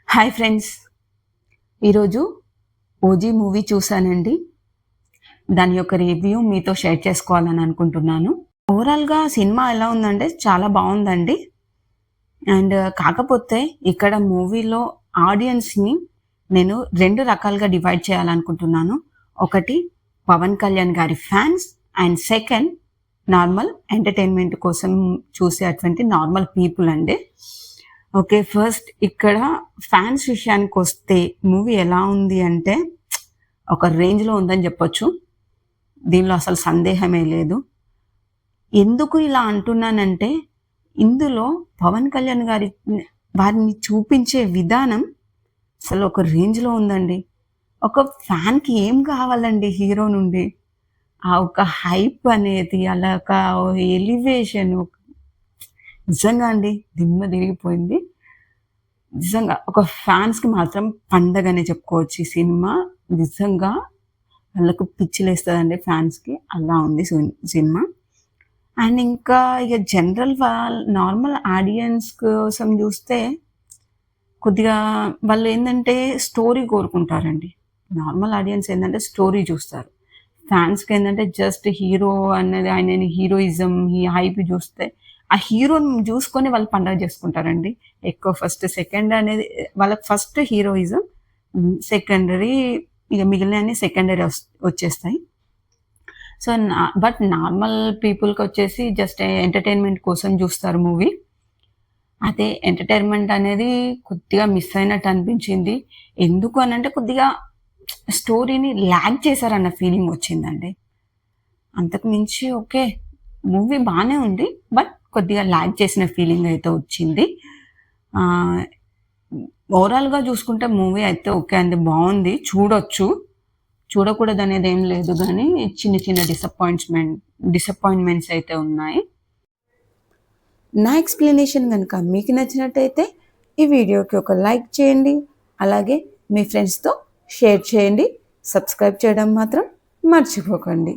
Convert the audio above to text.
Hi friends, ఈరోజు OG movie చూశానండి. దాని యొక్క రివ్యూ మీతో షేర్ చేసుకోవాలని అనుకుంటున్నాను. ఓవరాల్‌గా సినిమా ఎలా ఉందంటే చాలా బావుందండి. కాకపోతే ఇక్కడ మూవీలో ఆడియన్స్‌ని నేను 2 రకాలుగా డివైడ్ చేయాలనుకుంటున్నాను. ఒకటి పవన్ కళ్యాణ్ గారి fans and second normal entertainment కోసం చూసేటువంటి నార్మల్ పీపుల్ అండి. ఓకే. ఫస్ట్ ఇక్కడ ఫ్యాన్స్ విషయానికొస్తే మూవీ ఎలా ఉంది అంటే ఒక రేంజ్‌లో ఉందని జెప్పొచ్చు. దీనిలో అసలు సందేహమే లేదు. ఎందుకు ఇలా అంటున్నానంటే ఇందులో పవన్ కళ్యాణ్ వారిని చూపించే విధానం అసలు ఒక రేంజ్‌లో ఉందండి. ఒక ఫ్యాన్‌కి ఏం కావాలండి హీరో నుండి? ఆ ఒక హైప్ అనేది అలా ఒక ఎలివేషన్ నిజంగా అండి దిమ్మ తిరిగిపోయింది. నిజంగా ఒక ఫ్యాన్స్‌కి మాత్రం పండగనే చెప్పుకోవచ్చు ఈ సినిమా. నిజంగా వాళ్ళకు పిచ్చిలేస్తదండి ఫ్యాన్స్‌కి. అలా ఉంది సినిమా. అండ్ ఇంకా ఇగ జనరల్ నార్మల్ ఆడియన్స్ కోసం జూస్తే కొద్దిగా వాళ్ళేందంటే స్టోరీ కోరుకుంటారండి. నార్మల్ ఆడియన్స్ ఏందంటే స్టోరీ జూస్తారు. ఫ్యాన్స్‌కేందంటే జస్ట్ హీరో అన్నది ఆయనని హీరోయిజం, ఈ హైప్ జూస్తే ఆ హీరోని జూసుకొని వాళ్ళు పండగ జేసుకుంటారండి. ఎక్కువ ఫస్ట్, సెకండ్ అనేది వాళ్ళకి ఫస్ట్ హీరోయిజం. సెకండరీ ఇగ మిగిలినయన్ని సెకండరీ వచ్చేస్తాయి. సో, బట్ నార్మల్ పీపుల్‌కొచ్చేసి జస్ట్ ఎంటర్‌టైన్‌మెంట్ కోసం జూస్తారు మూవీ. అదే ఎంటర్‌టైన్‌మెంట్ అనేది కొద్దిగా మిస్ అయినట్టు అనిపించింది. ఎందుకు అనంటే కొద్దిగా స్టోరీని ల్యాగ్ చేశారన్న ఫీలింగ్ వచ్చిందండి. అంతకు మించి ఓకే. మూవీ బానే ఉంది. బట్ కొద్దిగా ల్యాగ్ చేసిన ఫీలింగ్ అయితే వచ్చింది. ఆహ్, ఓవరాల్‌గా చూసుకుంటే మూవీ అయితే ఓకే అండి. బావుంది. చూడొచ్చు. చూడకూడదనేది ఏం లేదు గానీ చిన్న చిన్న డిసప్పాయింట్‌మెంట్స్ అయితే ఉన్నాయి. నా ఎక్స్‌ప్లనేషన్ గనుక మీకు నచ్చినట్టయితే ఈ వీడియోకి ఒక లైక్ చేయండి. అలాగే మీ ఫ్రెండ్స్‌తో షేర్ చేయండి. సబ్స్క్రైబ్ చేయడం మాత్రం మర్చిపోకండి.